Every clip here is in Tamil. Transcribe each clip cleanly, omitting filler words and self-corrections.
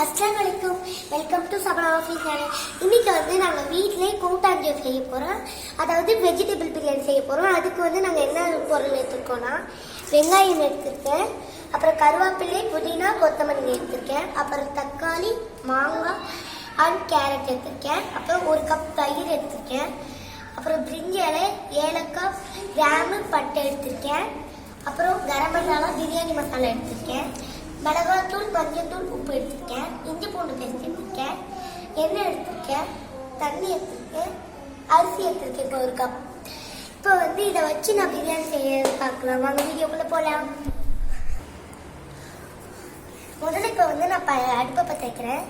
அஸ்ஸலாமு அலைக்கும். Welcome to Shabana office channel. இன்னைக்கு வந்து நாங்கள் வீட்டிலே கூட்டாஞ்சி செய்ய போகிறோம். அதாவது வெஜிடபிள் பிரியாணி செய்ய போகிறோம். அதுக்கு வந்து நாங்கள் என்ன பொருள் எடுத்துருக்கோன்னா, வெங்காயம் எடுத்துருக்கேன், அப்புறம் கருவேப்பிலை, புதினா, கொத்தமல்லி எடுத்துருக்கேன், அப்புறம் தக்காளி, மாங்காய் அண்ட் கேரட் எடுத்துருக்கேன், அப்புறம் 1 கப் தயிர் எடுத்துருக்கேன், அப்புறம் பிரிஞ்சி இலை, ஏலக்காய், கிராம்பு, பட்டை எடுத்துருக்கேன், அப்புறம் கரம் மசாலா, பிரியாணி மசாலா எடுத்துருக்கேன், மிளகாத்தூள், மஞ்சத்தூள், உப்பு எடுத்துருக்கேன், இஞ்சி பூண்டு பேஸ்ட் எடுத்துருக்கேன், எண்ணெய் எடுத்துருக்கேன், தண்ணி எடுத்துருக்கேன், அரிசி எடுத்துருக்கேன். இப்போ 1 கப். இப்போ வந்து இதை வச்சு நான் பிரியாணி செய்ய பார்க்கலாம். வாங்க வீடியோக்குள்ள போகலாம். முதல்ல இப்போ வந்து நான் அடுப்பை பற்ற வைக்கிறேன்.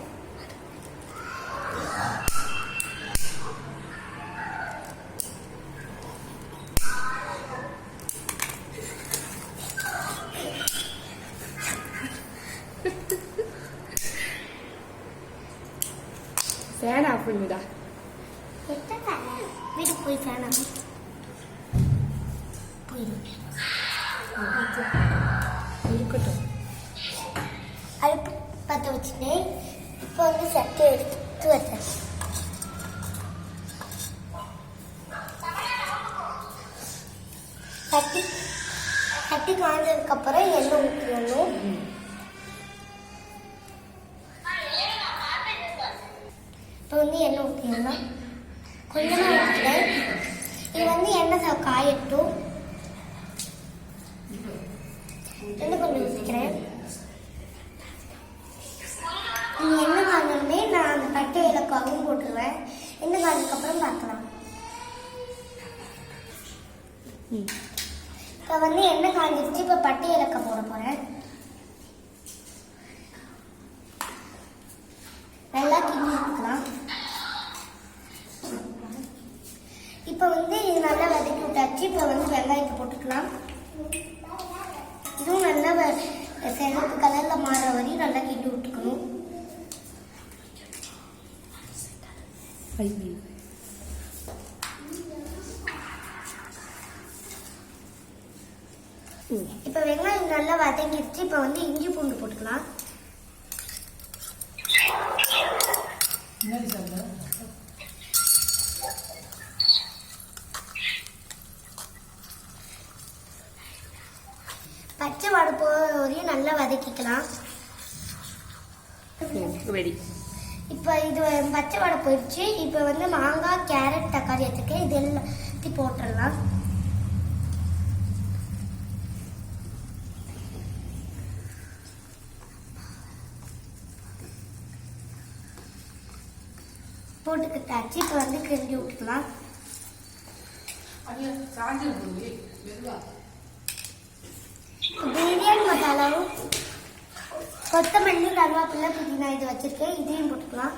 ஃபேன் ஆஃப் பண்ணுடா. வீட்டுக்கு போய் ஃபேன் ஆஃப் இருக்கட்டும். அடுப்பு பற்ற வச்சுட்டேன். இப்போ வந்து சட்டை எடுத்து வச்சேன். சட்டி காய்ஞ்சதுக்கப்புறம் எண்ணெய் ஊற்றிடணும். இப்போ வந்து எண்ணெய் ஊற்றிடலாம். கொஞ்சமாக ஊற்றுறேன். இது வந்து எண்ணெய் காயட்டும். இன்னும் கொஞ்சம் ஊற்றிக்கிறேன். எண்ணெய் காய்ஞ்சோடனே நான் அந்த பட்டை ஏலக்காவும் போட்டுருவேன். எண்ணெய் காய்ஞ்சதுக்கப்புறம் பார்க்கலாம். இப்போ வந்து எண்ணெய் காய்ஞ்சிருச்சு. இப்போ பட்டை ஏலக்காய் போட போகிறேன். நல்லா கிண்டி எடுத்துக்கலாம். இப்போ வந்து இது நல்லா வதக்கி விட்டாச்சு. இப்போ வந்து வெங்காயத்தை போட்டுக்கலாம். இதுவும் நல்லா சிவப்பு கலரில் மாற வரையும் நல்லா கிண்டி விட்டுக்கணும். இப்போ வெங்காயம் நல்லா வதங்கிடுச்சு. இப்போ வந்து இஞ்சி பூண்டு போட்டுக்கலாம். பச்சை வாடை போகிற வரையும் நல்லா வதக்கிக்கலாம். இப்போ இது பச்சை வாடை போயிடுச்சு. இப்போ வந்து மாங்காய், கேரட், தக்காளி வச்சுருக்கேன். இது எல்லாத்தையும் போட்டுடலாம். போட்டுக்கிட்டாச்சு. இப்போ வந்து கிண்டி விட்டுக்கலாம். பிரியாணி மசாலாவும் கொத்தமல்லி, கருவேப்பிலை, புதினா இது வச்சிருக்கேன். இதையும் போட்டுக்கலாம்.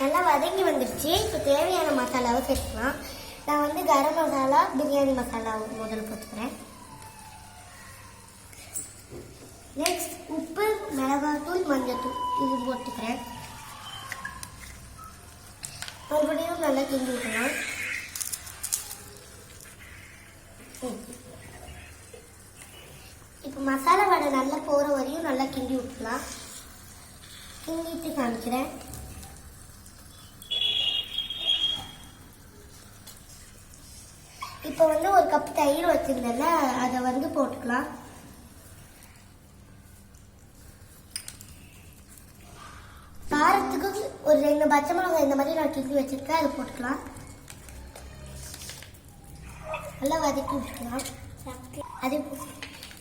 நல்லா வதங்கி வந்துடுச்சு. இப்போ தேவையான மசாலாவை சேர்த்துக்கலாம். நான் வந்து கரம் மசாலா, பிரியாணி மசாலா முதல்ல போட்டுக்கிறேன். நெக்ஸ்ட் உப்பு, மிளகாத்தூள், மஞ்சத்தூள் இது போட்டுக்கிறேன். மறுபடியும் நல்லா கிண்டி விட்டுக்கலாம். இப்போ மசாலா வடை நல்லா போகிற வரையும் நல்லா கிண்டி விட்டுக்கலாம். கிண்டிட்டு காமிக்கிறேன். இப்போ வந்து 1 கப் தயிர் வச்சிருந்தேன்ல, அதை வந்து போட்டுக்கலாம். காரத்துக்கு ஒரு 2 பச்சை மிளகாய் இந்த மாதிரி நான் கிண்டி வச்சிருக்கேன். அதை போட்டுக்கலாம். நல்லா வதக்கி விட்டுக்கலாம். அதே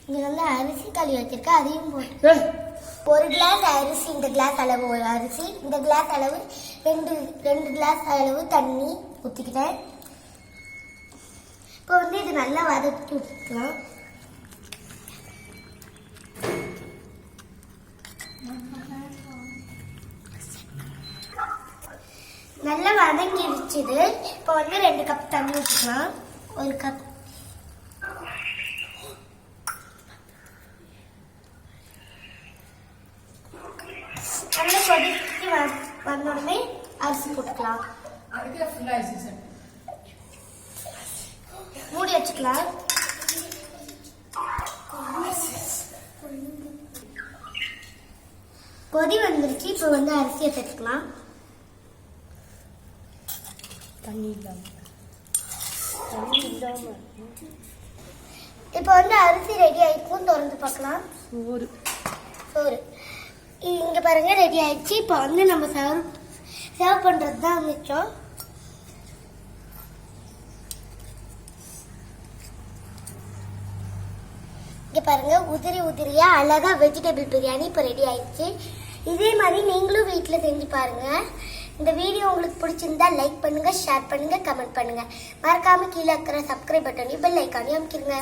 இங்கே நல்லா அரிசி களி வச்சிருக்கேன். அதையும் போட்டு 1 கிளாஸ் அரிசி, இந்த கிளாஸ் அளவு ஒரு அரிசி, இந்த கிளாஸ் அளவு 2 கிளாஸ் அளவு தண்ணி ஊற்றிக்கிட்டேன். இப்போ வந்து இது நல்லா வதக்கி விட்டுக்கலாம். நல்லா வதங்கிடுச்சு. இப்போ வந்து 2 கப் தண்ணி ஊற்றிக்கலாம். 1 கப் கொதிச்சு வந்தோடனே அரிசி போட்டுக்கலாம். அதுக்கு ஃபுல்லா அரிசி மூடி வச்சுக்கலாம். கொதி வந்துருச்சு. இப்போ வந்து அரிசியை சேர்த்துக்கலாம். தண்ணி இல்லாம இப்போ வந்து அரிசி ரெடி ஆயிடுச்சும் திறந்து பார்க்கலாம். சோறு இங்க பாருங்க ரெடி ஆயிடுச்சு. இப்போ வந்து நம்ம சர்வ் பண்றது தான் மிச்சம். இங்க பாருங்க உதிரி உதிரியா அழகா வெஜிடபிள் பிரியாணி இப்போ ரெடி ஆயிடுச்சு. இதே மாதிரி நீங்களும் வீட்டில் செஞ்சு பாருங்க. இந்த வீடியோ உங்களுக்கு பிடிச்சிருந்தா லைக் பண்ணுங்க, ஷேர் பண்ணுங்க, கமெண்ட் பண்ணுங்க. மறக்காம கீழே இருக்கிற சப்ஸ்கிரைப் பட்டனையும் பெல் ஐக்கானையும் அமைக்கிருங்க.